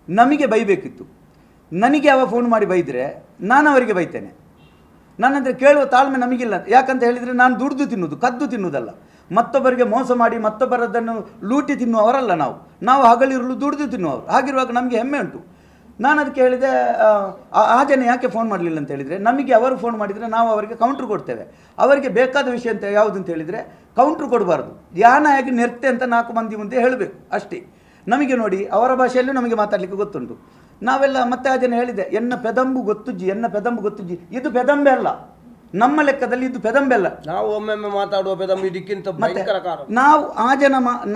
ನಮಗೆ ಬೈಬೇಕಿತ್ತು. ನನಗೆ ಯಾವ ಫೋನ್ ಮಾಡಿ ಬೈದರೆ ನಾನು ಅವರಿಗೆ ಬೈತೇನೆ. ನನ್ನ ಹತ್ರ ಕೇಳುವ ತಾಳ್ಮೆ ನಮಗಿಲ್ಲ. ಯಾಕಂತ ಹೇಳಿದರೆ ನಾನು ದುಡಿದು ತಿನ್ನುವುದು, ಕದ್ದು ತಿನ್ನುವುದಲ್ಲ. ಮತ್ತೊಬ್ಬರಿಗೆ ಮೋಸ ಮಾಡಿ ಮತ್ತೊಬ್ಬರದನ್ನು ಲೂಟಿ ತಿನ್ನುವವರಲ್ಲ ನಾವು ಹಗಲಿರುಳು ದುಡಿದು ತಿನ್ನುವವರು. ಹಾಗಿರುವಾಗ ನಮಗೆ ಹೆಮ್ಮೆ ಉಂಟು. ನಾನು ಅದಕ್ಕೆ ಹೇಳಿದೆ, ಆ ಜನ ಯಾಕೆ ಫೋನ್ ಮಾಡಲಿಲ್ಲ ಅಂತ ಹೇಳಿದರೆ, ನಮಗೆ ಅವರು ಫೋನ್ ಮಾಡಿದರೆ ನಾವು ಅವರಿಗೆ ಕೌಂಟ್ರ್ ಕೊಡ್ತೇವೆ. ಅವರಿಗೆ ಬೇಕಾದ ವಿಷಯ ಅಂತ ಯಾವುದು ಅಂತ ಹೇಳಿದರೆ ಕೌಂಟ್ರ್ ಕೊಡಬಾರ್ದು, ಯಾನಾಗಿ ನೆರ್ತೆ ಅಂತ 4 ಮಂದಿ ಮುಂದೆ ಹೇಳಬೇಕು ಅಷ್ಟೇ. ನಮಗೆ ನೋಡಿ ಅವರ ಭಾಷೆಯಲ್ಲೂ ನಮಗೆ ಮಾತಾಡಲಿಕ್ಕೆ ಗೊತ್ತುಂಟು. ನಾವೆಲ್ಲ ಮತ್ತೆ ಆ ಜನ ಹೇಳಿದೆ, ಎನ್ನ ಪೆದಂಬು ಗೊತ್ತುಜ್ಜಿ, ಇದು ಪೆದಂಬೆ ಅಲ್ಲ, ನಮ್ಮ ಲೆಕ್ಕದಲ್ಲಿ ಇದು ಪೆದಂಬೆ ಅಲ್ಲ. ನಾವು ಒಮ್ಮೊಮ್ಮೆ ಮಾತಾಡುವ ಪೆದಂಬು ಇದಕ್ಕಿಂತ ಭಯಂಕರ ಕಾರಣ.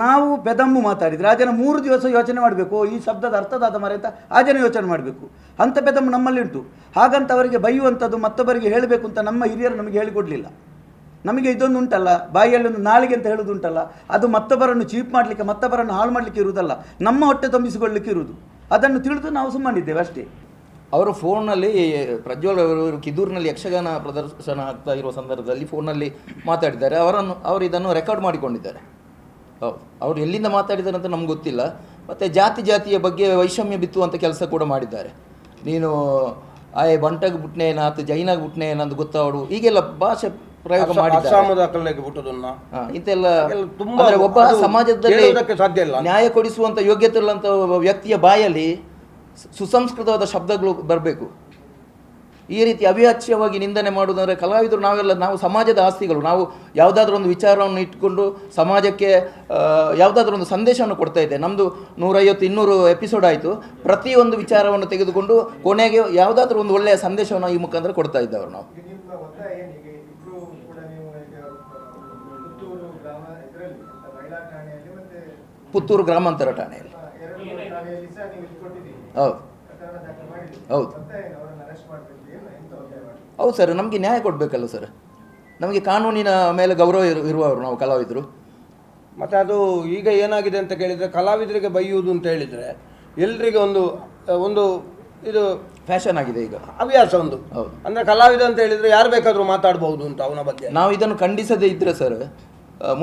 ನಾವು ಪೆದಂಬು ಮಾತಾಡಿದರೆ ಆ ಜನ 3 ದಿವಸ ಯೋಚನೆ ಮಾಡಬೇಕು, ಈ ಶಬ್ದದ ಅರ್ಥದಾದ ಮರೆ ಅಂತ ಆ ಜನ ಯೋಚನೆ ಮಾಡಬೇಕು. ಅಂಥ ಪೆದಂಬು ನಮ್ಮಲ್ಲಿ ಉಂಟು. ಹಾಗಂತ ಅವರಿಗೆ ಬೈಯುವಂಥದ್ದು ಮತ್ತೊಬ್ಬರಿಗೆ ಹೇಳಬೇಕು ಅಂತ ನಮ್ಮ ಹಿರಿಯರು ನಮಗೆ ಹೇಳಿಕೊಡಲಿಲ್ಲ. ನಮಗೆ ಇದೊಂದು ಉಂಟಲ್ಲ, ಬಾಯಿಯಲ್ಲಿ ಒಂದು ನಾಳಿಗೆ ಅಂತ ಹೇಳೋದು ಉಂಟಲ್ಲ, ಅದು ಮತ್ತೊಬ್ಬರನ್ನು ಚೀಪ್ ಮಾಡಲಿಕ್ಕೆ, ಮತ್ತೊಬ್ಬರನ್ನು ಹಾಳು ಮಾಡಲಿಕ್ಕೆ ಇರುವುದಲ್ಲ, ನಮ್ಮ ಹೊಟ್ಟೆ ತುಂಬಿಸಿಕೊಳ್ಳಲಿಕ್ಕೆ ಇರುವುದು. ಅದನ್ನು ತಿಳಿದು ನಾವು ಸುಮ್ಮನಿದ್ದೇವೆ ಅಷ್ಟೇ. ಅವರು ಫೋನಲ್ಲಿ ಪ್ರಜ್ವಲ್ ಅವರು ಕಿದೂರಿನಲ್ಲಿ ಯಕ್ಷಗಾನ ಪ್ರದರ್ಶನ ಆಗ್ತಾ ಇರುವ ಸಂದರ್ಭದಲ್ಲಿ ಫೋನಲ್ಲಿ ಮಾತಾಡಿದ್ದಾರೆ. ಅವರು ಇದನ್ನು ರೆಕಾರ್ಡ್ ಮಾಡಿಕೊಂಡಿದ್ದಾರೆ. ಹೌದು, ಅವರು ಎಲ್ಲಿಂದ ಮಾತಾಡಿದ್ದಾರೆ ಅಂತ ನಮ್ಗೆ ಗೊತ್ತಿಲ್ಲ. ಮತ್ತು ಜಾತಿಯ ಬಗ್ಗೆ ವೈಷಮ್ಯ ಬಿತ್ತುವಂಥ ಕೆಲಸ ಕೂಡ ಮಾಡಿದ್ದಾರೆ. ನೀನು ಆಯ್ ಬಂಟಗೆ ಬಿಟ್ನೆ ಏನಾಯ್ತು, ಜೈನಾಗ ಬಿಟ್ನೆ ಏನಂತ ಗೊತ್ತಾವಡು, ಹೀಗೆಲ್ಲ ಭಾಷೆ ಪ್ರಯೋಗ ಮಾಡಿದ್ದಾರೆ. ಇಂತೆಲ್ಲ ಒಬ್ಬ ಸಮಾಜದಲ್ಲಿ ಸಾಧ್ಯ ಇಲ್ಲ. ನ್ಯಾಯ ಕೊಡಿಸುವಂಥ ಯೋಗ್ಯತೆ ಇಲ್ಲಂಥ ವ್ಯಕ್ತಿಯ ಬಾಯಲ್ಲಿ ಸುಸಂಸ್ಕೃತವಾದ ಶಬ್ದಗಳು ಬರಬೇಕು. ಈ ರೀತಿ ಅವಿವಾಚ್ಯವಾಗಿ ನಿಂದನೆ ಮಾಡುವುದಂದರೆ ಕಲಾವಿದರು ನಾವು ಸಮಾಜದ ಆಸ್ತಿಗಳು. ನಾವು ಯಾವುದಾದ್ರೂ ಒಂದು ವಿಚಾರವನ್ನು ಇಟ್ಕೊಂಡು ಸಮಾಜಕ್ಕೆ ಯಾವುದಾದ್ರೂ ಒಂದು ಸಂದೇಶವನ್ನು ಕೊಡ್ತಾ ಇದ್ದೆ. ನಮ್ಮದು 150-200 ಎಪಿಸೋಡ್ ಆಯಿತು. ಪ್ರತಿಯೊಂದು ವಿಚಾರವನ್ನು ತೆಗೆದುಕೊಂಡು ಕೊನೆಗೆ ಯಾವುದಾದ್ರೂ ಒಂದು ಒಳ್ಳೆಯ ಸಂದೇಶವನ್ನು ಈ ಮುಖಾಂತರ ಕೊಡ್ತಾ ಇದ್ದವರು ನಾವು. ಪುತ್ತೂರು ಗ್ರಾಮಾಂತರ ಠಾಣೆಯಲ್ಲಿ. ಹೌದು ಸರ್, ನಮಗೆ ನ್ಯಾಯ ಕೊಡಬೇಕಲ್ಲ ಸರ್. ನಮಗೆ ಕಾನೂನಿನ ಮೇಲೆ ಗೌರವ ಇರುವವರು ನಾವು ಕಲಾವಿದರು. ಮತ್ತು ಅದು ಈಗ ಏನಾಗಿದೆ ಅಂತ ಕೇಳಿದರೆ, ಕಲಾವಿದರಿಗೆ ಬೈಯುವುದು ಅಂತ ಹೇಳಿದರೆ ಎಲ್ರಿಗೆ ಒಂದು ಇದು ಫ್ಯಾಷನ್ ಆಗಿದೆ ಈಗ, ಹವ್ಯಾಸ ಒಂದು. ಹೌದು, ಅಂದರೆ ಕಲಾವಿದ ಅಂತ ಹೇಳಿದರೆ ಯಾರು ಬೇಕಾದರೂ ಮಾತಾಡ್ಬೋದು ಅಂತ ಅವನ ಬಗ್ಗೆ. ನಾವು ಇದನ್ನು ಖಂಡಿಸದೇ ಇದ್ದರೆ ಸರ್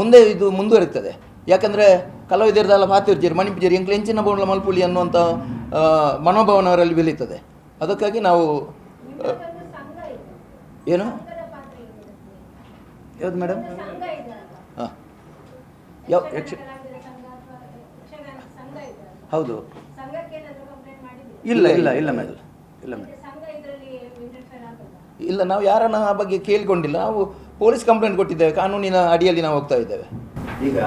ಮುಂದೆ ಇದು ಮುಂದುವರಿತದೆ. ಯಾಕಂದರೆ ಕಲಾವಿದರದೆಲ್ಲ ಪಾತಿರ್ಜೇರಿ ಮಣಿಪಿಜೇರಿ ಎಂಕ್ಲು ಎಂಚಿನ ಬೋಣ್ಲ ಮಲ್ಪುಳಿ ಅನ್ನುವಂಥ ಮನೋಭಾವನೆ ಅವರಲ್ಲಿ ಬೆಳೀತದೆ. ಅದಕ್ಕಾಗಿ ನಾವು ಏನು ಯಾವುದು ಮೇಡಮ್? ಹಾಂ, ಯಾವ ಹೌದು, ಇಲ್ಲ ಮೇಡಮ್. ಇಲ್ಲ, ನಾವು ಯಾರನ್ನ ಆ ಬಗ್ಗೆ ಕೇಳಿಕೊಂಡಿಲ್ಲ. ನಾವು ಪೊಲೀಸ್ ಕಂಪ್ಲೇಂಟ್ ಕೊಟ್ಟಿದ್ದೇವೆ, ಕಾನೂನಿನ ಅಡಿಯಲ್ಲಿ ನಾವು ಹೋಗ್ತಾ ಇದ್ದೇವೆ. ಈಗ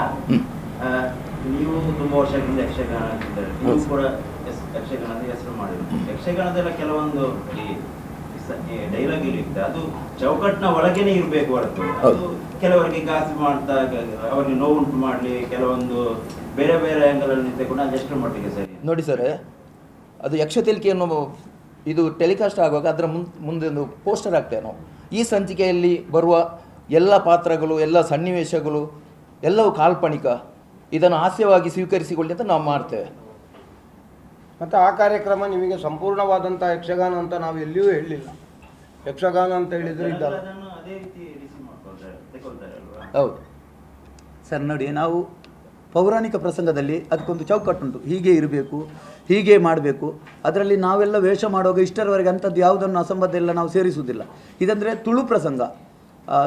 ನೀವು ತುಂಬ ವರ್ಷಗಳಿಂದ ಯಕ್ಷಗಾನ ಅಂತಿದ್ದಾರೆ, ನೀವು ಕೂಡ ಯಕ್ಷಗಾನದ ಹೆಸರು ಮಾಡಿದ್ರು. ಯಕ್ಷಗಾನದಲ್ಲ ಕೆಲವೊಂದು ಡೈಲಾಗ್ ಇರುತ್ತೆ, ಅದು ಚೌಕಟ್ಟಿನ ಒಳಗೇನೆ ಇರಬೇಕು ಹೊರತು ಅದು ಕೆಲವರಿಗೆ ಗಾಸಿ ಮಾಡ್ತಾ ಅವರಿಗೆ ನೋವುಂಟು ಮಾಡಲಿ, ಕೆಲವೊಂದು ಬೇರೆ ಬೇರೆ ಆ್ಯಂಗಲಲ್ಲಿ ತೆಗೆದುಕೊಂಡು ಅದು ಎಷ್ಟರ ಮಟ್ಟಿಗೆ ಸರಿ ನೋಡಿ ಸರ್. ಅದು ಯಕ್ಷತೆಲಿಕೆಯನ್ನು ಇದು ಟೆಲಿಕಾಸ್ಟ್ ಆಗುವಾಗ ಅದರ ಮುಂದೆ ಒಂದು ಪೋಸ್ಟರ್ ಹಾಕ್ತೇವೆ ನಾವು. ಈ ಸಂಚಿಕೆಯಲ್ಲಿ ಬರುವ ಎಲ್ಲ ಪಾತ್ರಗಳು, ಎಲ್ಲ ಸನ್ನಿವೇಶಗಳು ಎಲ್ಲವೂ ಕಾಲ್ಪನಿಕ, ಇದನ್ನು ಹಾಸ್ಯವಾಗಿ ಸ್ವೀಕರಿಸಿಕೊಳ್ಳಿ ಅಂತ ನಾವು ಮಾಡ್ತೇವೆ. ಮತ್ತು ಆ ಕಾರ್ಯಕ್ರಮ ನಿಮಗೆ ಸಂಪೂರ್ಣವಾದಂಥ ಯಕ್ಷಗಾನ ಅಂತ ನಾವು ಎಲ್ಲಿಯೂ ಹೇಳಲಿಲ್ಲ. ಯಕ್ಷಗಾನ ಅಂತ ಹೇಳಿದರೆ ಇದ್ದಲ್ಲ. ಹೌದು ಸರ್, ನೋಡಿ, ನಾವು ಪೌರಾಣಿಕ ಪ್ರಸಂಗದಲ್ಲಿ ಅದಕ್ಕೊಂದು ಚೌಕಟ್ಟುಂಟು, ಹೀಗೆ ಇರಬೇಕು, ಹೀಗೆ ಮಾಡಬೇಕು. ಅದರಲ್ಲಿ ನಾವೆಲ್ಲ ವೇಷ ಮಾಡುವಾಗ ಇಷ್ಟರವರೆಗೆ ಅಂಥದ್ದು ಯಾವುದನ್ನು ಅಸಂಬದ್ಧ ಎಲ್ಲ ನಾವು ಸೇರಿಸುವುದಿಲ್ಲ. ಇದಂದರೆ ತುಳು ಪ್ರಸಂಗ.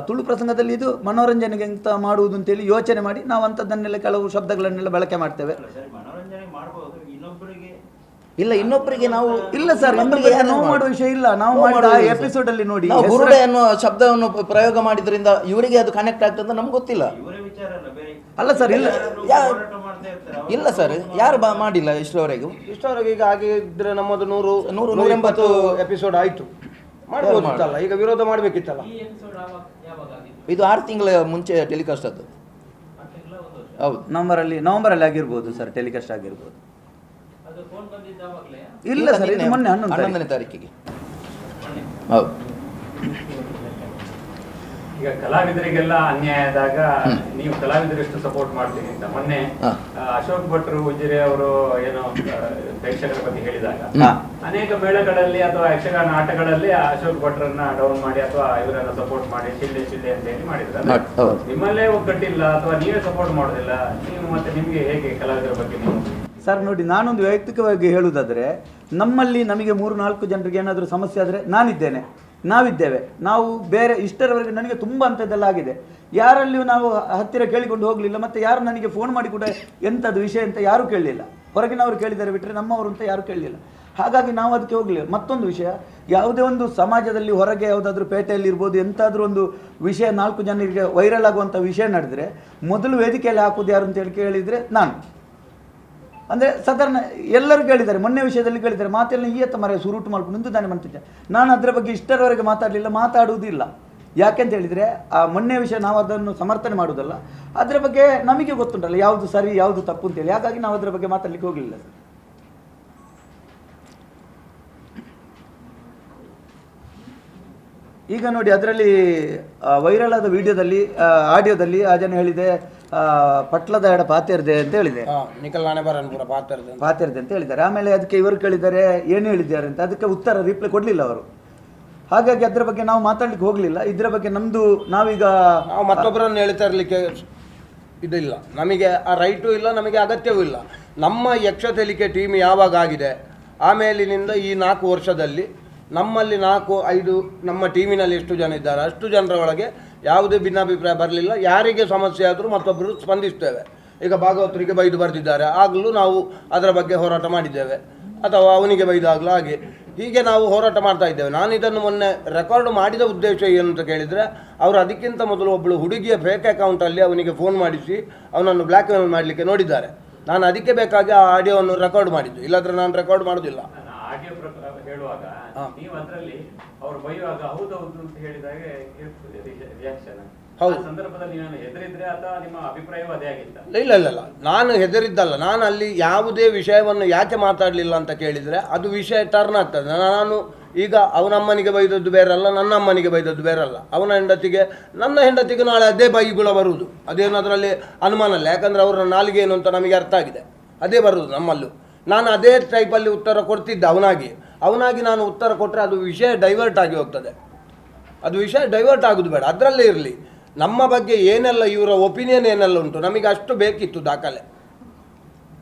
ತುಳು ಪ್ರಸಂಗದಲ್ಲಿ ಇದು ಮನೋರಂಜನೆಗೆ ಅಂತ ಮಾಡುವುದು ಅಂತೇಳಿ ಯೋಚನೆ ಮಾಡಿ ನಾವು ಅಂಥದ್ದನ್ನೆಲ್ಲ ಕೆಲವು ಶಬ್ದಗಳನ್ನೆಲ್ಲ ಬಳಕೆ ಮಾಡ್ತೇವೆ. ಇಲ್ಲ, ಇನ್ನೊಬ್ಬರಿಗೆ ನಾವು ಇಲ್ಲ ಸರ್, ನಾವು ಮಾಡುವ ವಿಷಯ ಇಲ್ಲ. ನಾವು ಮಾಡಿದ ಎಪಿಸೋಡ್ ಅಲ್ಲಿ ನೋಡಿ, ಬುರುಡೆ ಅನ್ನೋ ಶಬ್ದವನ್ನು ಪ್ರಯೋಗ ಮಾಡಿದ್ರಿಂದ ಇವರಿಗೆ ಅದು ಕನೆಕ್ಟ್ ಆಗ್ತದೆ ಅಂತ ನಮ್ಗೆ ಗೊತ್ತಿಲ್ಲ. ಅಲ್ಲ ಸರ್, ಇಲ್ಲ ಸರ್, ಯಾರು ಮಾಡಿಲ್ಲ ಇಷ್ಟರವರೆಗೂ. ಈಗ ಹಾಗೆ ಇದ್ರೆ ನಮ್ಮದು 180 ಎಪಿಸೋಡ್ ಆಯ್ತು, ಮಾಡ್ಬೋದಿತ್ತಲ್ಲ. ಈಗ ವಿರೋಧ ಮಾಡಬೇಕಿತ್ತಲ್ಲ. ಇದು 6 ತಿಂಗಳ ಮುಂಚೆ ಟೆಲಿಕಾಸ್ಟ್ ಆದದ್ದು. ಹೌದು, ನವೆಂಬರಲ್ಲಿ ಆಗಿರ್ಬೋದು ಸರ್, ಟೆಲಿಕಾಸ್ಟ್ ಆಗಿರ್ಬೋದು. ಇಲ್ಲ ಸರ್, ಇದು ಮೊನ್ನೆ 11ನೇ ತಾರೀಕಿಗೆ. ಹೌದು. ಈಗ ಕಲಾವಿದರಿಗೆಲ್ಲ ಅನ್ಯಾಯ ಆದಾಗ ನೀವು ಕಲಾವಿದರೆಷ್ಟು ಸಪೋರ್ಟ್ ಮಾಡ್ತೀನಿ ಅಂತ ಮೊನ್ನೆ ಅಶೋಕ್ ಭಟ್ರು ಉಜಿರೆ ಅವರು ಏನೋ ಪ್ರೇಕ್ಷಕರ ಬಗ್ಗೆ ಹೇಳಿದಾಗ ಅನೇಕ ಮೇಳಗಳಲ್ಲಿ ಅಥವಾ ಯಕ್ಷಗಾನ ಆಟಗಳಲ್ಲಿ ಅಶೋಕ್ ಭಟ್ರನ್ನ ಡೌನ್ ಮಾಡಿ ಅಥವಾ ಇವರನ್ನ ಸಪೋರ್ಟ್ ಮಾಡಿ ಚಿಲ್ಲೆ ಅಂತ ಹೇಳಿ ಮಾಡಿದ್ರು. ನಿಮ್ಮಲ್ಲೇ ಒಗ್ಗಟ್ಟಿಲ್ಲ ಅಥವಾ ನೀವೇ ಸಪೋರ್ಟ್ ಮಾಡೋದಿಲ್ಲ, ನೀವು ಮತ್ತೆ ನಿಮ್ಗೆ ಹೇಗೆ ಕಲಾವಿದರ ಬಗ್ಗೆ ನೀವು ಸರ್ ನೋಡಿ, ನಾನೊಂದು ವೈಯಕ್ತಿಕವಾಗಿ ಹೇಳುವುದಾದರೆ, ನಮ್ಮಲ್ಲಿ ನಮಗೆ 3-4 ಜನರಿಗೆ ಏನಾದರೂ ಸಮಸ್ಯೆ ಆದರೆ ನಾನಿದ್ದೇನೆ, ನಾವಿದ್ದೇವೆ. ನಾವು ಬೇರೆ ಇಷ್ಟರವರೆಗೆ ನನಗೆ ತುಂಬ ಅಂಥದ್ದೆಲ್ಲ ಆಗಿದೆ. ಯಾರಲ್ಲಿಯೂ ನಾವು ಹತ್ತಿರ ಕೇಳಿಕೊಂಡು ಹೋಗಲಿಲ್ಲ, ಮತ್ತು ಯಾರು ನನಗೆ ಫೋನ್ ಮಾಡಿ ಕೂಡ ಎಂಥದ್ದು ವಿಷಯ ಅಂತ ಯಾರೂ ಕೇಳಲಿಲ್ಲ. ಹೊರಗಿನವರು ಕೇಳಿದ್ದಾರೆ ಬಿಟ್ಟರೆ ನಮ್ಮವರು ಅಂತ ಯಾರೂ ಕೇಳಲಿಲ್ಲ. ಹಾಗಾಗಿ ನಾವು ಅದಕ್ಕೆ ಹೋಗಲಿಲ್ಲ. ಮತ್ತೊಂದು ವಿಷಯ, ಯಾವುದೇ ಒಂದು ಸಮಾಜದಲ್ಲಿ ಹೊರಗೆ ಯಾವುದಾದ್ರೂ ಪೇಟೆಯಲ್ಲಿ ಇರ್ಬೋದು, ಎಂತಾದರೂ ಒಂದು ವಿಷಯ 4 ಜನರಿಗೆ ವೈರಲ್ ಆಗುವಂಥ ವಿಷಯ ನಡೆದರೆ ಮೊದಲು ವೇದಿಕೆಯಲ್ಲಿ ಹಾಕೋದು ಯಾರು ಅಂತೇಳಿ ಕೇಳಿದರೆ ನಾನು. ಅಂದರೆ ಸಾಧಾರಣ ಎಲ್ಲರೂ ಕೇಳಿದ್ದಾರೆ, ಮೊನ್ನೆ ವಿಷಯದಲ್ಲಿ ಕೇಳಿದ್ದಾರೆ, ಮಾತೆಲ್ಲ ಈಯತ್ತ ಮರ ಸುರುಟು ಮಾಡ್ಕೊಂಡು ನಿಂತು ತಾನೇ ಮಾಡ್ತಿದ್ದೆ. ನಾನು ಅದರ ಬಗ್ಗೆ ಇಷ್ಟರವರೆಗೆ ಮಾತಾಡಲಿಲ್ಲ, ಮಾತಾಡುವುದಿಲ್ಲ. ಯಾಕೆಂತ ಹೇಳಿದರೆ ಆ ಮೊನ್ನೆ ವಿಷಯ ನಾವು ಅದನ್ನು ಸಮರ್ಥನೆ ಮಾಡುವುದಲ್ಲ, ಅದರ ಬಗ್ಗೆ ನಮಗೆ ಗೊತ್ತುಂಟಲ್ಲ ಯಾವುದು ಸರಿ ಯಾವುದು ತಪ್ಪು ಅಂತೇಳಿ. ಹಾಗಾಗಿ ನಾವು ಅದರ ಬಗ್ಗೆ ಮಾತಾಡಲಿಕ್ಕೆ ಹೋಗಲಿಲ್ಲ ಸರ್. ಈಗ ನೋಡಿ, ಅದರಲ್ಲಿ ವೈರಲ್ ಆದ ವಿಡಿಯೋದಲ್ಲಿ ಆಡಿಯೋದಲ್ಲಿ ಆ ಜನ ಹೇಳಿದೆ ಪಟ್ಲದ ಎಡ ಪಾತೆರ್ದೆ ಅಂತ ಹೇಳಿದೆ, ನಿಖಲ್ ನಾಣೆ ಪೂರ ಪಾತೆರ್ದೆ ಅಂತ ಹೇಳಿದ್ದಾರೆ. ಆಮೇಲೆ ಅದಕ್ಕೆ ಇವರು ಕೇಳಿದ್ದಾರೆ ಏನು ಹೇಳಿದ್ದಾರೆ ಅಂತ, ಅದಕ್ಕೆ ಉತ್ತರ ರಿಪ್ಲೈ ಕೊಡಲಿಲ್ಲ ಅವರು. ಹಾಗಾಗಿ ಅದರ ಬಗ್ಗೆ ನಾವು ಮಾತಾಡ್ಲಿಕ್ಕೆ ಹೋಗಲಿಲ್ಲ. ಇದರ ಬಗ್ಗೆ ನಮ್ಮದು ನಾವೀಗ ನಾವು ಮತ್ತೊಬ್ಬರನ್ನು ಹೇಳ್ತಾ ಇರಲಿಕ್ಕೆ ಇದಿಲ್ಲ, ನಮಗೆ ಆ ರೈಟು ಇಲ್ಲ, ನಮಗೆ ಅಗತ್ಯವೂ ಇಲ್ಲ. ನಮ್ಮ ಯಕ್ಷತೆಲಿಕೆ ಟೀಮ್ ಯಾವಾಗ ಆಗಿದೆ ಆಮೇಲಿನಿಂದ ಈ 4 ವರ್ಷದಲ್ಲಿ ನಮ್ಮಲ್ಲಿ 4-5 ನಮ್ಮ ಟೀಮಿನಲ್ಲಿ ಎಷ್ಟು ಜನ ಇದ್ದಾರೆ ಅಷ್ಟು ಜನರ ಒಳಗೆ ಯಾವುದೇ ಭಿನ್ನಾಭಿಪ್ರಾಯ ಬರಲಿಲ್ಲ. ಯಾರಿಗೆ ಸಮಸ್ಯೆ ಆದರೂ ಮತ್ತೊಬ್ಬರು ಸ್ಪಂದಿಸ್ತೇವೆ. ಈಗ ಭಾಗವತರಿಗೆ ಬೈದು ಬರೆದಿದ್ದಾರೆ, ಆಗಲೂ ನಾವು ಅದರ ಬಗ್ಗೆ ಹೋರಾಟ ಮಾಡಿದ್ದೇವೆ, ಅಥವಾ ಅವನಿಗೆ ಬೈದಾಗಲೂ ಹಾಗೆ, ಹೀಗೆ ನಾವು ಹೋರಾಟ ಮಾಡ್ತಾ ಇದ್ದೇವೆ. ನಾನು ಇದನ್ನು ಮೊನ್ನೆ ರೆಕಾರ್ಡ್ ಮಾಡಿದ ಉದ್ದೇಶ ಏನು ಅಂತ ಕೇಳಿದರೆ, ಅವರು ಅದಕ್ಕಿಂತ ಮೊದಲು ಒಬ್ಬಳು ಹುಡುಗಿಯ ಫೇಕ್ ಅಕೌಂಟಲ್ಲಿ ಅವನಿಗೆ ಫೋನ್ ಮಾಡಿಸಿ ಅವನನ್ನು ಬ್ಲ್ಯಾಕ್ ಮೇಲ್ ಮಾಡಲಿಕ್ಕೆ ನೋಡಿದ್ದಾರೆ. ನಾನು ಅದಕ್ಕೆ ಬೇಕಾಗಿ ಆ ಆಡಿಯೋವನ್ನು ರೆಕಾರ್ಡ್ ಮಾಡಿದ್ದು, ಇಲ್ಲಾಂದ್ರೆ ನಾನು ರೆಕಾರ್ಡ್ ಮಾಡೋದಿಲ್ಲ. ಆಡಿಯೋ ಹೇಳುವಾಗ ನೀವು ಅದರಲ್ಲಿ ಅವರು ಬೈಯುವಾಗ ಹೌದು ಅಂತ ಹೇಳಿದಾಗ ರಿಯಾಕ್ಷನ್ ಹೌದು ಸಂದರ್ಭದಲ್ಲಿ ನೀವು ಹೆದರಿದ್ರೆ ಅಥವಾ ನಿಮ್ಮ ಅಭಿಪ್ರಾಯವೂ ಅದೇ ಆಗಿತ್ತ? ಇಲ್ಲ, ನಾನು ಹೆದರಿದ್ದಲ್ಲ. ನಾನು ಅಲ್ಲಿ ಯಾವುದೇ ವಿಷಯವನ್ನು ಯಾಕೆ ಮಾತಾಡಲಿಲ್ಲ ಅಂತ ಕೇಳಿದರೆ ಅದು ವಿಷಯ ಟರ್ನ್ ಆಗ್ತದೆ. ನಾನು ಈಗ ಅವನಮ್ಮನಿಗೆ ಬೈದದ್ದು ಬೇರಲ್ಲ, ನನ್ನ ಅಮ್ಮನಿಗೆ ಬೈದದ್ದು ಬೇರಲ್ಲ. ಅವನ ಹೆಂಡತಿಗೆ ನನ್ನ ಹೆಂಡತಿಗೆ ನಾಳೆ ಅದೇ ಬೈಗುಳ ಬರುವುದು, ಅದೇನು ಅದರಲ್ಲಿ ಅನುಮಾನ ಇಲ್ಲ. ಯಾಕಂದರೆ ಅವರ ನಾಲಿಗೆ ಏನು ಅಂತ ನಮಗೆ ಅರ್ಥ ಆಗಿದೆ, ಅದೇ ಬರುವುದು ನಮ್ಮಲ್ಲೂ. ನಾನು ಅದೇ ಟೈಪಲ್ಲಿ ಉತ್ತರ ಕೊಡ್ತಿದ್ದೆ ಅವನಾಗಿ ನಾನು ಉತ್ತರ ಕೊಟ್ಟರೆ ಅದು ವಿಷಯ ಡೈವರ್ಟ್ ಆಗಿ ಹೋಗ್ತದೆ. ಅದು ವಿಷಯ ಡೈವರ್ಟ್ ಆಗೋದು ಬೇಡ, ಅದರಲ್ಲೇ ಇರಲಿ. ನಮ್ಮ ಬಗ್ಗೆ ಏನೆಲ್ಲ ಇವರ ಒಪಿನಿಯನ್ ಏನೆಲ್ಲ ಉಂಟು ನಮಗೆ ಅಷ್ಟು ಬೇಕಿತ್ತು ದಾಖಲೆ.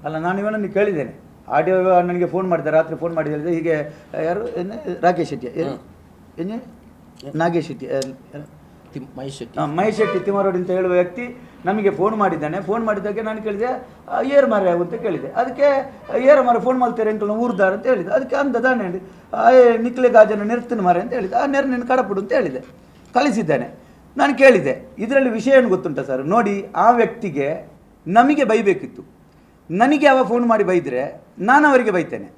ಅಲ್ಲ, ನಾನು ಇವನನ್ನು ಕೇಳಿದ್ದೇನೆ, ಆಡಿಯೋ ನನಗೆ ಫೋನ್ ಮಾಡಿದ್ದಾರೆ, ರಾತ್ರಿ ಫೋನ್ ಮಾಡಿ ಹೇಳಿದೆ ಹೀಗೆ, ಯಾರು ರಾಕೇಶ್ ಶೆಟ್ಟಿ ಏನು ನಾಗೇಶ್ ಶೆಟ್ಟಿ ಮಹೇಶ್ ಶೆಟ್ಟಿ ತಿಮ್ಮರೋಡಿ ಅಂತ ಹೇಳುವ ವ್ಯಕ್ತಿ ನಮಗೆ ಫೋನ್ ಮಾಡಿದ್ದಾನೆ. ಫೋನ್ ಮಾಡಿದ್ದಾಗೆ ನಾನು ಕೇಳಿದೆ ಏರು ಮರ ಅಂತ ಕೇಳಿದೆ. ಅದಕ್ಕೆ ಏರು ಮರ ಫೋನ್ ಮಾಡ್ತಾರೆ ಅಂಕಲ್ ಊರ್ದಾರ ಅಂತ ಹೇಳಿದೆ. ಅದಕ್ಕೆ ಅಂದದಾನೆ ಹೇಳಿ ನಿಕ್ಲೆ ಗಾಜನ ನೆರ್ತಿನ ಮರ ಅಂತ ಹೇಳಿದೆ. ಆ ನೆರನಿನ ಕಡಪುಡು ಅಂತ ಹೇಳಿದೆ, ಕಳಿಸಿದ್ದಾನೆ. ನಾನು ಕೇಳಿದೆ ಇದರಲ್ಲಿ ವಿಷಯ ಏನು ಗೊತ್ತುಂಟ ಸರ್, ನೋಡಿ ಆ ವ್ಯಕ್ತಿಗೆ ನಮಗೆ ಬೈಬೇಕಿತ್ತು. ನನಗೆ ಅವ ಫೋನ್ ಮಾಡಿ ಬೈದರೆ ನಾನು ಅವರಿಗೆ ಬೈತೇನೆ.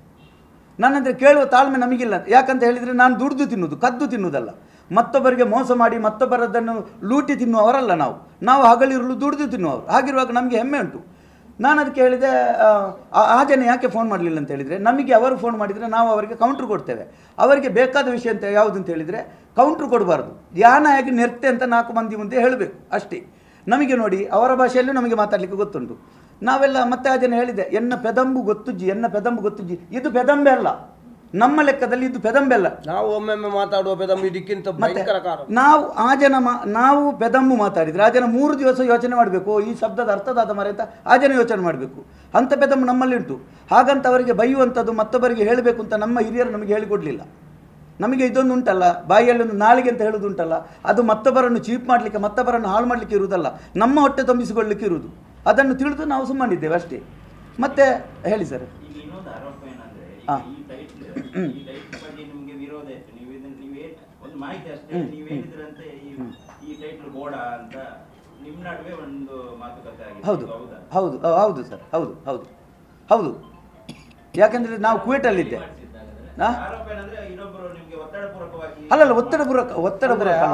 ನನ್ನಂದರೆ ಕೇಳುವ ತಾಳ್ಮೆ ನಮಗಿಲ್ಲ. ಯಾಕಂತ ಹೇಳಿದರೆ ನಾನು ದುಡ್ದು ತಿನ್ನುವುದು, ಕದ್ದು ತಿನ್ನುವುದಲ್ಲ. ಮತ್ತೊಬ್ಬರಿಗೆ ಮೋಸ ಮಾಡಿ ಮತ್ತೊಬ್ಬರದನ್ನು ಲೂಟಿ ತಿನ್ನುವವರಲ್ಲ ನಾವು ಹಗಲಿರುಳು ದುಡಿದು ತಿನ್ನುವವರು. ಹಾಗಿರುವಾಗ ನಮಗೆ ಹೆಮ್ಮೆ ಉಂಟು. ನಾನು ಅದಕ್ಕೆ ಹೇಳಿದೆ ಆ ಜನ ಯಾಕೆ ಫೋನ್ ಮಾಡಲಿಲ್ಲ ಅಂತ ಹೇಳಿದರೆ, ನಮಗೆ ಅವರು ಫೋನ್ ಮಾಡಿದರೆ ನಾವು ಅವರಿಗೆ ಕೌಂಟ್ರ್ ಕೊಡ್ತೇವೆ. ಅವರಿಗೆ ಬೇಕಾದ ವಿಷಯ ಅಂತ ಯಾವುದು ಅಂತ ಹೇಳಿದರೆ ಕೌಂಟ್ರ್ ಕೊಡಬಾರ್ದು, ಯಾನಾಗಿ ನೆರ್ತೆ ಅಂತ 4 ಮಂದಿ ಮುಂದೆ ಹೇಳಬೇಕು ಅಷ್ಟೇ. ನಮಗೆ ನೋಡಿ ಅವರ ಭಾಷೆಯಲ್ಲೂ ನಮಗೆ ಮಾತಾಡಲಿಕ್ಕೆ ಗೊತ್ತುಂಟು. ನಾವೆಲ್ಲ ಮತ್ತೆ ಆ ಜನ ಹೇಳಿದೆ ಎನ್ನ ಪೆದಂಬು ಗೊತ್ತುಜ್ಜಿ, ಇದು ಪೆದಂಬೆ ಅಲ್ಲ, ನಮ್ಮ ಲೆಕ್ಕದಲ್ಲಿ ಇದು ಪೆದಂಬೆ ಅಲ್ಲ. ನಾವು ಒಮ್ಮೊಮ್ಮೆ ಮಾತಾಡುವ ಪೆದಂಬು ಇದಕ್ಕಿಂತ ಭಯಂಕರ ಕಾರಣ. ನಾವು ಆ ಜನ ನಾವು ಪೆದಂಬು ಮಾತಾಡಿದರೆ ಆ ಜನ 3 ದಿವಸ ಯೋಚನೆ ಮಾಡಬೇಕು, ಈ ಶಬ್ದದ ಅರ್ಥದಾದ ಮರೆ ಅಂತ ಆ ಜನ ಯೋಚನೆ ಮಾಡಬೇಕು. ಅಂಥ ಪೆದಂಬು ನಮ್ಮಲ್ಲಿ ಉಂಟು. ಹಾಗಂತ ಅವರಿಗೆ ಬೈಯುವಂಥದ್ದು ಮತ್ತೊಬ್ಬರಿಗೆ ಹೇಳಬೇಕು ಅಂತ ನಮ್ಮ ಹಿರಿಯರು ನಮಗೆ ಹೇಳಿಕೊಡಲಿಲ್ಲ. ನಮಗೆ ಇದೊಂದು ಉಂಟಲ್ಲ, ಬಾಯಿಯಲ್ಲಿ ಒಂದು ನಾಲಿಗೆ ಅಂತ ಹೇಳೋದು ಉಂಟಲ್ಲ, ಅದು ಮತ್ತೊಬ್ಬರನ್ನು ಚೀಪ್ ಮಾಡಲಿಕ್ಕೆ ಮತ್ತೊಬ್ಬರನ್ನು ಹಾಳು ಮಾಡಲಿಕ್ಕೆ ಇರುವುದಲ್ಲ, ನಮ್ಮ ಹೊಟ್ಟೆ ತುಂಬಿಸಿಕೊಳ್ಳಲಿಕ್ಕೆ ಇರುವುದು. ಅದನ್ನು ತಿಳಿದು ನಾವು ಸುಮ್ಮನಿದ್ದೇವೆ ಅಷ್ಟೇ. ಮತ್ತೆ ಹೇಳಿ ಸರ್. ಇನ್ನೊಂದು ಆರೋಪ ಏನಂದ್ರೆ, ಈ ಟೈಟ್ಲ್ ಬಗ್ಗೆ ನಿಮಗೆ ವಿರೋಧ ಇತ್ತು. ನೀವೇ ಒಂದು ಮಾಹಿತಿ ಅಷ್ಟೇ, ನೀವು ಹೇಳಿದ್ರಂತೆ ಈ ಟೈಟ್ಲ್ ಗೋಡ ಅಂತ ನಿಮ್ಮ ನಡುವೆ ಒಂದು ಮಾತುಕತೆ ಆಗಿದೆ. ಹೌದು ಸರ್, ಹೌದು. ಯಾಕಂದ್ರೆ ನಾವು ಕುವೇಟಲ್ಲಿದ್ದೆ. ಆರೋಪ ಏನಂದ್ರೆ ಇನ್ನೊಬ್ಬರು ನಿಮಗೆ ಒತ್ತಡಪೂರ್ವಕವಾಗಿ ಅಲ್ಲಲ್ಲ, ಒತ್ತಡಪೂರ್ವಕ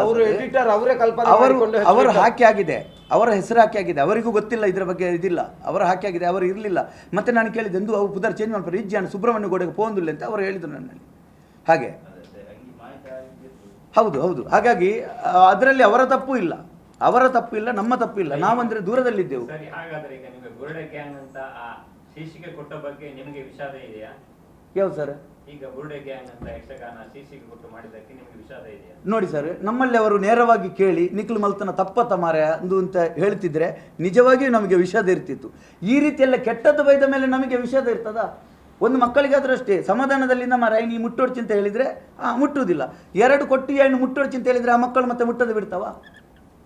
ಅವರು ಎಡಿಟರ್ ಅವರೇ ಕಲ್ಪನೆ ಅವರು ಹಾಕಿ ಆಗಿದೆ, ಅವರ ಹೆಸರು ಹಾಕಿ ಆಗಿದೆ. ಅವರಿಗೂ ಗೊತ್ತಿಲ್ಲ ಇದರ ಬಗ್ಗೆ, ಇದಿಲ್ಲ, ಅವರು ಹಾಕಿ ಆಗಿದೆ, ಅವರು ಇರಲಿಲ್ಲ. ಮತ್ತೆ ನಾನು ಕೇಳಿದೆ ಎಂದು ಅವು ಪುದರ್ ಚೇಂಜ್ ಮಾಡ್ತಾರೆ ಇಜ್ಜಾನ ಸುಬ್ರಹ್ಮಣ್ಯ ಗೋಡೆಗೆ ಪೋಂದಿಲ್ಲ ಅಂತ ಅವರು ಹೇಳಿದರು ನನ್ನಲ್ಲಿ. ಹಾಗೆ ಹೌದು. ಹಾಗಾಗಿ ಅದರಲ್ಲಿ ಅವರ ತಪ್ಪು ಇಲ್ಲ, ನಮ್ಮ ತಪ್ಪು ಇಲ್ಲ. ನಾವಂದ್ರೆ ದೂರದಲ್ಲಿದ್ದೆವು. ಸರಿ, ಹಾಗಾದ್ರೆ ಈಗ ನಿಮಗೆ ಬುರುಡೆ ಗ್ಯಾಂಗ್ ಅಂತ ಆ ಶೀರ್ಷಿಕೆ ಕೊಟ್ಟ ಬಗ್ಗೆ ನಿಮಗೆ ವಿಷಾದ ಇದೆಯಾ? ಯಾವ್ದು ಸರ್? ಈಗ ಬುರುಡೆ ಗ್ಯಾಂಗ್ ಅಂತ ಯಕ್ಷಗಾನ ಸಿಸಿಗೆ ಕೊಟ್ಟು ಮಾಡಿದ್ದಕ್ಕೆ ನಿಮಗೆ ವಿಷಾದ ಇದೆಯಾ? ನೋಡಿ ಸರ್, ನಮ್ಮಲ್ಲಿ ಅವರು ನೇರವಾಗಿ ಕೇಳಿ ನಿಖಿಲ್ ಮಲ್ತನ ತಪ್ಪತ್ತ ಮಾರ ಅಂತ ಹೇಳ್ತಿದ್ರೆ ನಿಜವಾಗಿಯೂ ನಮಗೆ ವಿಷಾದ ಇರ್ತಿತ್ತು. ಈ ರೀತಿಯೆಲ್ಲ ಕೆಟ್ಟದ್ದು ಬೈದ ಮೇಲೆ ನಮಗೆ ವಿಷಾದ ಇರ್ತದಾ? ಒಂದು ಮಕ್ಕಳಿಗಾದ್ರೂ ಅಷ್ಟೇ ಸಮಾಧಾನದಲ್ಲಿಂದ ಮಾರ ನೀ ಮುಟ್ಟೋಡ್ಚಿ ಅಂತ ಹೇಳಿದರೆ ಮುಟ್ಟುವುದಿಲ್ಲ. 2 ಕೊಟ್ಟು ಹೆಣ್ಣು ಮುಟ್ಟೋಡ್ಚಿ ಅಂತ ಹೇಳಿದರೆ ಆ ಮಕ್ಕಳು ಮತ್ತೆ ಮುಟ್ಟದು ಬಿಡ್ತಾವ?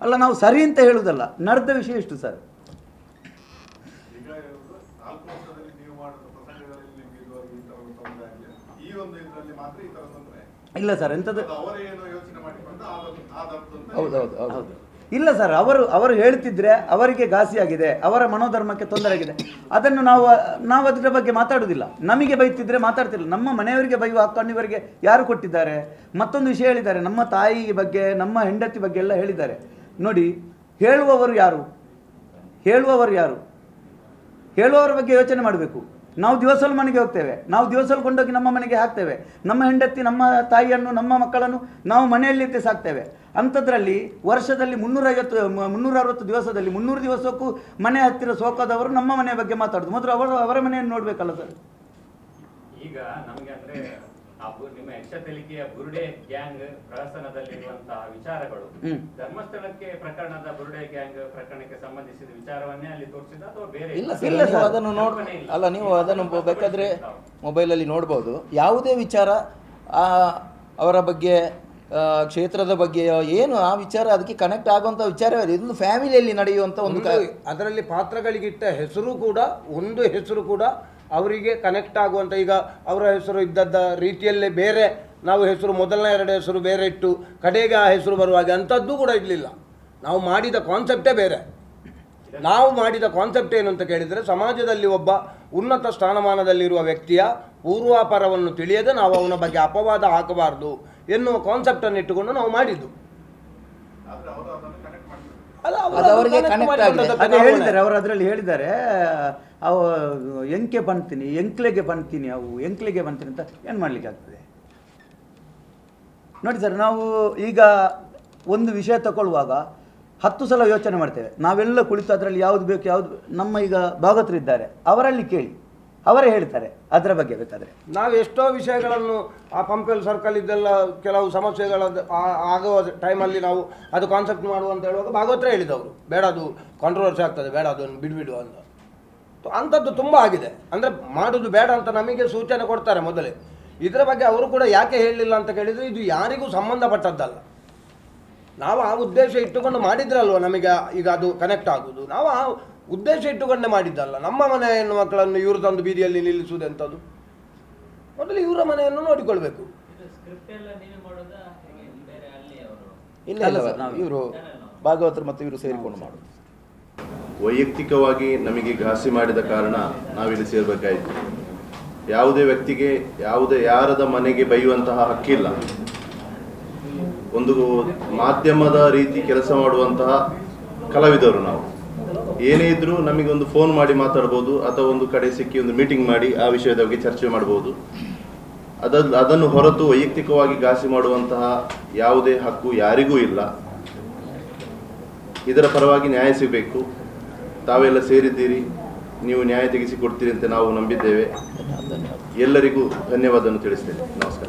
ಅಲ್ಲ, ನಾವು ಸರಿ ಅಂತ ಹೇಳುವುದಲ್ಲ, ನಡೆದ ವಿಷಯ ಎಷ್ಟು ಸರ್. ಈಗ 4 ವರ್ಷದಲ್ಲಿ ನೀವು ಮಾಡಿದ ಪ್ರಸಂಗಗಳಲ್ಲಿ ನಿಮಗೆ ಇದುವರೆಗೆ ಈ ಥರದ ತೊಂದರೆ ಆಗಲಿಲ್ಲ. ಈ ಒಂದು ಇದರಲ್ಲಿ ಮಾತ್ರ ಈ ಥರ ತೊಂದರೆ ಇಲ್ಲ ಸರ್, ಎಂಥದ್ದು ಅವರೇನೋ ಯೋಚನೆ ಮಾಡಿಕೊಂಡು ಆದದ್ದು ಅಂತ ಹೌದೌದು ಹೌದು. ಇಲ್ಲ ಸರ್, ಅವರು ಹೇಳ್ತಿದ್ರೆ ಅವರಿಗೆ ಘಾಸಿಯಾಗಿದೆ, ಅವರ ಮನೋಧರ್ಮಕ್ಕೆ ತೊಂದರೆ ಆಗಿದೆ, ಅದನ್ನು ನಾವು ಅದರ ಬಗ್ಗೆ ಮಾತಾಡುವುದಿಲ್ಲ. ನಮಗೆ ಬೈತಿದ್ರೆ ಮಾತಾಡ್ತಿಲ್ಲ. ನಮ್ಮ ಮನೆಯವರಿಗೆ ಬೈಯುವ ಹಕ್ಕನ್ನು ಇವರಿಗೆ ಯಾರು ಕೊಟ್ಟಿದ್ದಾರೆ? ಮತ್ತೊಂದು ವಿಷಯ ಹೇಳಿದ್ದಾರೆ, ನಮ್ಮ ತಾಯಿ ಬಗ್ಗೆ, ನಮ್ಮ ಹೆಂಡತಿ ಬಗ್ಗೆ ಎಲ್ಲ ಹೇಳಿದ್ದಾರೆ. ನೋಡಿ, ಹೇಳುವವರು ಯಾರು? ಹೇಳುವವರ ಬಗ್ಗೆ ಯೋಚನೆ ಮಾಡಬೇಕು. ನಾವು ದಿವಸಲು ಮನೆಗೆ ಹೋಗ್ತೇವೆ, ನಾವು ದಿವಸಲು ಕೊಂಡೋಗಿ ನಮ್ಮ ಮನೆಗೆ ಹಾಕ್ತೇವೆ. ನಮ್ಮ ಹೆಂಡತಿ, ನಮ್ಮ ತಾಯಿಯನ್ನು, ನಮ್ಮ ಮಕ್ಕಳನ್ನು ನಾವು ಮನೆಯಲ್ಲಿದ್ದೇ ಸಾಕ್ತೇವೆ. ಅಂಥದ್ರಲ್ಲಿ ವರ್ಷದಲ್ಲಿ 360 ದಿವಸದಲ್ಲಿ 300 ದಿವಸಕ್ಕೂ ಮನೆ ಹತ್ತಿರ ಸೋಕಾದವರು ನಮ್ಮ ಮನೆಯ ಬಗ್ಗೆ ಮಾತಾಡೋದು. ಮೊದಲು ಅವರ ಮನೆಯನ್ನು ನೋಡಬೇಕಲ್ಲ ಸರ್. ಈಗ ನಮಗೆ ಅಂದ್ರೆ ನಿಮ್ಮ ಯಕ್ಷತೆಲಿಕೆಯ ಬುರುಡೆ ಗ್ಯಾಂಗ್ ಪ್ರಹಸನದಲ್ಲಿರುವಂತಹ ವಿಚಾರಗಳು ಧರ್ಮಸ್ಥಳಕ್ಕೆ ಪ್ರಕರಣದ ಬುರುಡೆ ಗ್ಯಾಂಗ್ ಪ್ರಕರಣಕ್ಕೆ ಸಂಬಂಧಿಸಿದ ವಿಚಾರವನ್ನೇ ಅಲ್ಲಿ ತೋರಿಸಿದ ಅಥವಾ ಬೇರೆ? ಇಲ್ಲ ಸರ್, ನೀವು ಅದನ್ನು ಅಲ್ಲ, ನೀವು ಅದನ್ನು ಬೇಕಾದ್ರೆ ಮೊಬೈಲಲ್ಲಿ ನೋಡ್ಬೋದು. ಯಾವುದೇ ವಿಚಾರ ಅವರ ಬಗ್ಗೆ, ಕ್ಷೇತ್ರದ ಬಗ್ಗೆ ಏನು ಆ ವಿಚಾರ ಅದಕ್ಕೆ ಕನೆಕ್ಟ್ ಆಗುವಂಥ ವಿಚಾರ ಇದೊಂದು ಫ್ಯಾಮಿಲಿಯಲ್ಲಿ ನಡೆಯುವಂಥ ಒಂದು ಅದರಲ್ಲಿ ಪಾತ್ರಗಳಿಗಿಟ್ಟ ಹೆಸರು ಕೂಡ, ಒಂದು ಹೆಸರು ಕೂಡ ಅವರಿಗೆ ಕನೆಕ್ಟ್ ಆಗುವಂಥ. ಈಗ ಅವರ ಹೆಸರು ಇದ್ದದ್ದ ರೀತಿಯಲ್ಲೇ ಬೇರೆ, ನಾವು ಹೆಸರು ಮೊದಲನೇ 2 ಹೆಸರು ಬೇರೆ ಇಟ್ಟು ಕಡೆಗೆ ಆ ಹೆಸರು ಬರುವಾಗೆ ಅಂಥದ್ದು ಕೂಡ ಇರಲಿಲ್ಲ. ನಾವು ಮಾಡಿದ ಕಾನ್ಸೆಪ್ಟೇ ಬೇರೆ. ನಾವು ಮಾಡಿದ ಕಾನ್ಸೆಪ್ಟ್ ಏನು ಅಂತ ಕೇಳಿದರೆ, ಸಮಾಜದಲ್ಲಿ ಒಬ್ಬ ಉನ್ನತ ಸ್ಥಾನಮಾನದಲ್ಲಿರುವ ವ್ಯಕ್ತಿಯ ಪೂರ್ವಾಪರವನ್ನು ತಿಳಿಯದೆ ನಾವು ಅವನ ಬಗ್ಗೆ ಅಪವಾದ ಹಾಕಬಾರ್ದು ಎನ್ನುವ ಕಾನ್ಸೆಪ್ಟನ್ನು ಇಟ್ಟುಕೊಂಡು ನಾವು ಮಾಡಿದ್ದು. ಹೇಳಿದ್ದಾರೆ ಅವರು, ಅದರಲ್ಲಿ ಹೇಳಿದ್ದಾರೆ ಎಂಕ್ಲೆಗೆ ಬಂತೀನಿ ಅಂತ ಏನು ಮಾಡಲಿಕ್ಕೆ ಆಗ್ತದೆ? ನೋಡಿ ಸರ್, ನಾವು ಈಗ ಒಂದು ವಿಷಯ ತಗೊಳ್ಳುವಾಗ 10 ಸಲ ಯೋಚನೆ ಮಾಡ್ತೇವೆ. ನಾವೆಲ್ಲ ಕುಳಿತು ಅದರಲ್ಲಿ ಯಾವುದು ಬೇಕು ಯಾವುದು, ನಮ್ಮ ಈಗ ಭಾಗವತರಿದ್ದಾರೆ, ಅವರಲ್ಲಿ ಕೇಳಿ, ಅವರೇ ಹೇಳ್ತಾರೆ ಅದರ ಬಗ್ಗೆ. ಬೇಕಾದರೆ ನಾವು ಎಷ್ಟೋ ವಿಷಯಗಳನ್ನು ಆ ಪಂಪೆಲ್ ಸರ್ಕಲ್ ಇದ್ದೆಲ್ಲ ಕೆಲವು ಸಮಸ್ಯೆಗಳ ಆಗುವ ಟೈಮಲ್ಲಿ ನಾವು ಅದು ಕಾನ್ಸೆಪ್ಟ್ ಮಾಡುವಂತ ಹೇಳುವಾಗ ಭಾಗವತರೇ ಹೇಳಿದವರು, ಬೇಡ ಅದು ಕಾಂಟ್ರವರ್ಸಿ ಆಗ್ತದೆ, ಬೇಡ ಅದನ್ನು ಬಿಡು ಅಂತ. ಅಂಥದ್ದು ತುಂಬ ಆಗಿದೆ. ಅಂದರೆ ಮಾಡೋದು ಬೇಡ ಅಂತ ನಮಗೆ ಸೂಚನೆ ಕೊಡ್ತಾರೆ ಮೊದಲೇ. ಇದರ ಬಗ್ಗೆ ಅವರು ಕೂಡ ಯಾಕೆ ಹೇಳಲಿಲ್ಲ ಅಂತ ಕೇಳಿದರೆ, ಇದು ಯಾರಿಗೂ ಸಂಬಂಧಪಟ್ಟದ್ದಲ್ಲ. ನಾವು ಆ ಉದ್ದೇಶ ಇಟ್ಟುಕೊಂಡು ಮಾಡಿದ್ರಲ್ವ ನಮಗೆ ಈಗ ಅದು ಕನೆಕ್ಟ್ ಆಗೋದು. ನಾವು ಆ ಉದ್ದೇಶ ಇಟ್ಟುಕೊಂಡೇ ಮಾಡಿದ್ದಲ್ಲ. ನಮ್ಮ ಮನೆ ಹೆಣ್ಣು ಮಕ್ಕಳನ್ನು ಇವರು ತಂದು ಬೀದಿಯಲ್ಲಿ ನಿಲ್ಲಿಸುವುದೆಂಥದ್ದು? ಮೊದಲು ಇವರ ಮನೆಯನ್ನು ನೋಡಿಕೊಳ್ಬೇಕು. ಇಲ್ಲ ಇವರು ಭಾಗವತರು ಮತ್ತು ಇವರು ಸೇರಿಕೊಂಡು ಮಾಡೋದು. ವೈಯಕ್ತಿಕವಾಗಿ ನಮಗೆ ಘಾಸಿ ಮಾಡಿದ ಕಾರಣ ನಾವಿಲ್ಲಿ ಸೇರಬೇಕಾಯಿತು. ಯಾವುದೇ ವ್ಯಕ್ತಿಗೆ ಯಾರದ ಮನೆಗೆ ಬೈಯುವಂತಹ ಹಕ್ಕಿಲ್ಲ. ಒಂದು ಮಾಧ್ಯಮದ ರೀತಿ ಕೆಲಸ ಮಾಡುವಂತಹ ಕಲಾವಿದರು ನಾವು. ಏನೇ ಇದ್ರೂ ನಮಗೆ ಒಂದು ಫೋನ್ ಮಾಡಿ ಮಾತಾಡ್ಬೋದು, ಅಥವಾ ಒಂದು ಕಡೆ ಸಿಕ್ಕಿ ಒಂದು ಮೀಟಿಂಗ್ ಮಾಡಿ ಆ ವಿಷಯದ ಬಗ್ಗೆ ಚರ್ಚೆ ಮಾಡ್ಬೋದು. ಅದನ್ನು ಹೊರತು ವೈಯಕ್ತಿಕವಾಗಿ ಘಾಸಿ ಮಾಡುವಂತಹ ಯಾವುದೇ ಹಕ್ಕು ಯಾರಿಗೂ ಇಲ್ಲ. ಇದರ ಪರವಾಗಿ ನ್ಯಾಯ ಸಿಗಬೇಕು. ತಾವೆಲ್ಲ ಸೇರಿದ್ದೀರಿ, ನೀವು ನ್ಯಾಯ ತೆಗೆಸಿಕೊಡ್ತೀರಿ ಅಂತ ನಾವು ನಂಬಿದ್ದೇವೆ. ಎಲ್ಲರಿಗೂ ಧನ್ಯವಾದವನ್ನು ತಿಳಿಸ್ತೇನೆ. ನಮಸ್ಕಾರ.